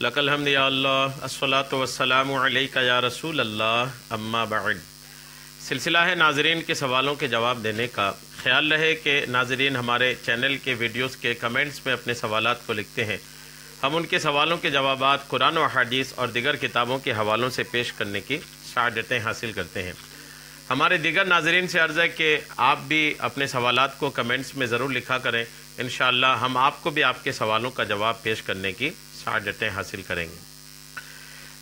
लकल हम्द या अल्लाह अस्सलातु वस्सलामु अलैका या रसूल अल्लाह अम्मा बाद। सिलसिला है नाज़रीन के सवालों के जवाब देने का। ख्याल रहे कि नाज़रीन हमारे चैनल के वीडियोस के कमेंट्स में अपने सवालात को लिखते हैं। हम उनके सवालों के जवाबात कुरान व हदीस और दिगर किताबों के हवालों से पेश करने की सआदतें हासिल करते हैं। हमारे दिगर नाज़रीन से अर्ज़ है कि आप भी अपने सवालात को कमेंट्स में ज़रूर लिखा करें। इंशाअल्लाह हम आपको भी आपके सवालों का जवाब पेश करने की सआदतें हासिल करेंगे।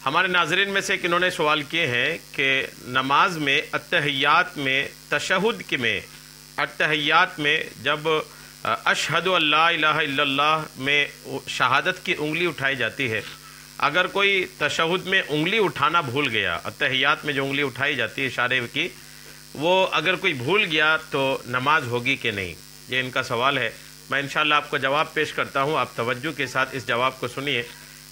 हमारे नाज़रीन में से एक इन्होंने सवाल किए हैं कि नमाज में अत्तहियात में तशहुद के में अत्तहियात में जब अशहदु अल्ला इलाहा इल्लल्लाह में शहादत की उंगली उठाई जाती है, अगर कोई तशहुद में उंगली उठाना भूल गया, अत्तहियात में जो उंगली उठाई जाती है इशारे की, वो अगर कोई भूल गया तो नमाज होगी कि नहीं, ये इनका सवाल है। मैं इंशाअल्लाह आपको जवाब पेश करता हूँ। आप तवज्जो के साथ इस जवाब को सुनिए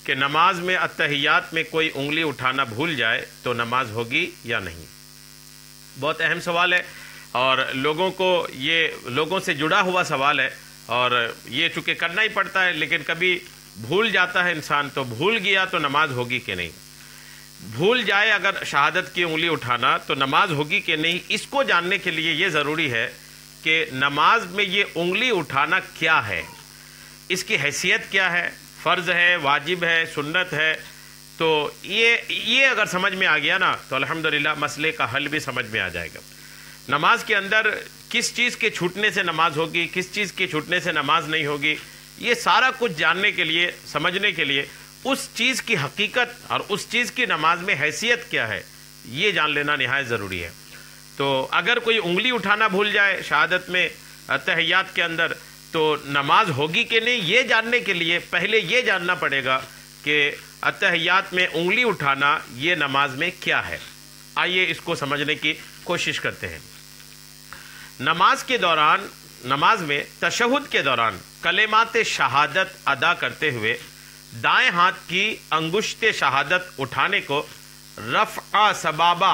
कि नमाज में अत्तहियात में कोई उंगली उठाना भूल जाए तो नमाज होगी या नहीं। बहुत अहम सवाल है और लोगों से जुड़ा हुआ सवाल है और ये चूँकि करना ही पड़ता है, लेकिन कभी भूल जाता है इंसान, तो भूल गया तो नमाज होगी कि नहीं। भूल जाए अगर शहादत की उंगली उठाना तो नमाज होगी कि नहीं, इसको जानने के लिए ये ज़रूरी है कि नमाज में ये उंगली उठाना क्या है, इसकी हैसियत क्या है, फ़र्ज़ है, वाजिब है, सुन्नत है। तो ये अगर समझ में आ गया ना तो अल्हम्दुलिल्लाह मसले का हल भी समझ में आ जाएगा। नमाज के अंदर किस चीज़ के छूटने से नमाज होगी, किस चीज़ के छूटने से नमाज नहीं होगी, ये सारा कुछ जानने के लिए, समझने के लिए उस चीज़ की हकीकत और उस चीज़ की नमाज में हैसियत क्या है, ये जान लेना निहायत ज़रूरी है। तो अगर कोई उंगली उठाना भूल जाए शहादत में तहय्यात के अंदर तो नमाज होगी कि नहीं, ये जानने के लिए पहले ये जानना पड़ेगा कि अत्तहियात में उंगली उठाना ये नमाज में क्या है। आइए इसको समझने की कोशिश करते हैं। नमाज में तशहुद के दौरान कलेमात शहादत अदा करते हुए दाएं हाथ की अंगुश्त शहादत उठाने को रफ़अ सबाबा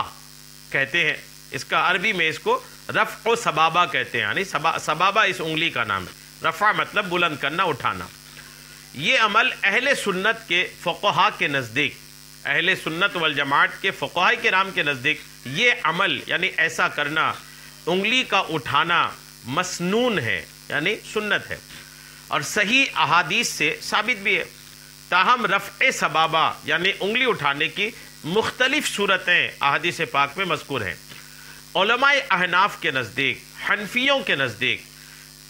कहते हैं। इसका अरबी में इसको रफ़अ सबाबा कहते हैं, यानी सबाबा इस उंगली का नाम है। रफ़ा मतलब बुलंद करना, उठाना। ये अमल अहले सुन्नत के फ़ुक़हा के नज़दीक, अहले सुन्नत वल जमात के फ़ुक़हा किराम के नज़दीक ये अमल यानी ऐसा करना, उंगली का उठाना मसनून है, यानी सुन्नत है और सही अहादीस से साबित भी है। ताहम रफ़अ सबाबा यानी उंगली उठाने की मुख्तलिफ सूरतें अहादीस पाक में मज़कूर हैं। उलमाए अहनाफ के नज़दीक, हनफियों के नज़दीक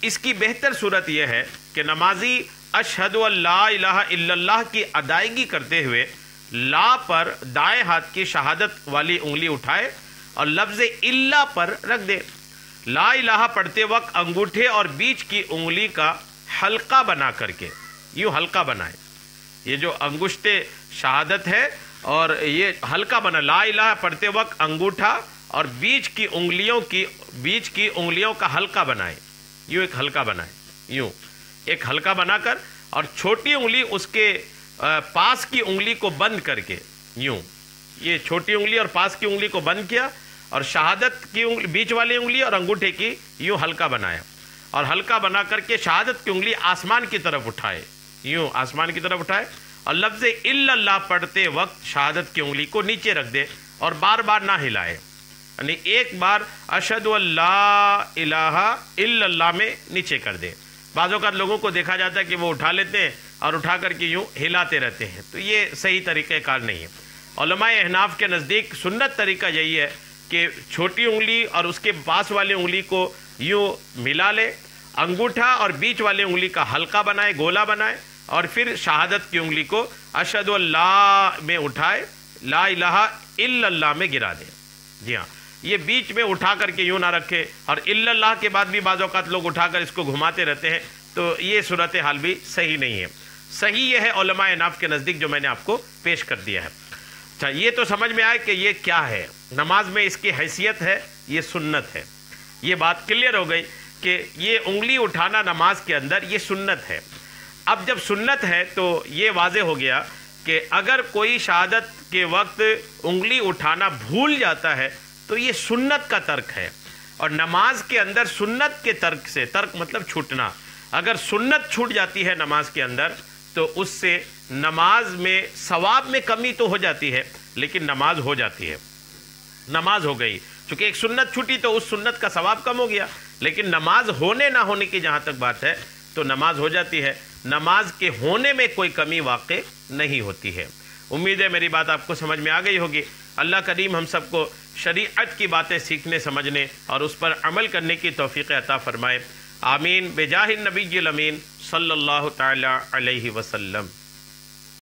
इसकी बेहतर सूरत यह है कि नमाजी अशहदु अल्ला इलाहा इल्लल्लाह की अदायगी करते हुए ला पर दाएं हाथ की शहादत वाली उंगली उठाए और लफ्ज़ इल्ला पर रख दे। ला इलाहा पढ़ते वक्त अंगूठे और बीच की उंगली का हल्का बना करके, यूँ हल्का बनाए। ये जो अंगुश्ते शहादत है और ये हल्का बना, ला इलाहा पढ़ते वक्त अंगूठा और बीच की उंगलियों का हल्का बनाए, यूँ एक हल्का बनाए, यूँ एक हल्का बनाकर और छोटी उंगली उसके पास की उंगली को बंद करके, यूँ ये छोटी उंगली और पास की उंगली को बंद किया और शहादत की उंगली, बीच वाली उंगली और अंगूठे की यूँ हल्का बनाया और हल्का बना करके शहादत की उंगली आसमान की तरफ उठाए, यूँ आसमान की तरफ उठाए और लफ्ज़ इल्लल्लाह पढ़ते वक्त शहादत की उंगली को नीचे रख दे और बार बार ना हिलाए, यानी एक बार अशहदु अल्ला इलाहा इल्लल्लाह में नीचे कर दे। बाज़ औक़ात लोगों को देखा जाता है कि वो उठा लेते हैं और उठा करके यूँ हिलाते रहते हैं, तो ये सही तरीक़ेकार नहीं है। उलमाए अहनाफ के नज़दीक सुन्नत तरीका यही है कि छोटी उंगली और उसके पास वाली उंगली को यूँ मिला ले, अंगूठा और बीच वाली उंगली का हल्का बनाए, गोला बनाए और फिर शहादत की उंगली को अशहदु अल्ला में उठाए, ला इलाहा इल्लल्लाह में गिरा दे। जी हाँ, ये बीच में उठा करके यूँ ना रखे और इल्लल्लाह के बाद भी बाज़ औक़ात लोग उठाकर इसको घुमाते रहते हैं, तो ये सूरत हाल भी सही नहीं है। सही ये है उलमाए अहनाफ के नज़दीक जो मैंने आपको पेश कर दिया है। अच्छा, ये तो समझ में आए कि ये क्या है, नमाज में इसकी हैसियत है, ये सुन्नत है। ये बात क्लियर हो गई कि ये उंगली उठाना नमाज के अंदर ये सुन्नत है। अब जब सुन्नत है तो ये वाज़े हो गया कि अगर कोई शहादत के वक्त उंगली उठाना भूल जाता है तो ये सुन्नत का तर्क है और नमाज के अंदर सुन्नत के तर्क से, तर्क मतलब छूटना, अगर सुन्नत छूट जाती है नमाज के अंदर تو اس سے نماز میں ثواب میں کمی تو ہو جاتی ہے، لیکن نماز ہو جاتی ہے، نماز ہو گئی، چونکہ ایک سنت چھوٹی تو اس سنت کا ثواب کم ہو گیا، لیکن نماز ہونے نہ ہونے کی جہاں تک بات ہے تو نماز ہو جاتی ہے، نماز کے ہونے میں کوئی کمی واقع نہیں ہوتی ہے۔ امید ہے میری بات آپ کو سمجھ میں آ گئی ہوگی۔ اللہ کریم ہم سب کو شریعت کی باتیں سیکھنے، سمجھنے اور اس پر عمل کرنے کی توفیق عطا فرمائے، آمین، بجاہ النبی الامین صلی اللہ تعالی علیہ وسلم۔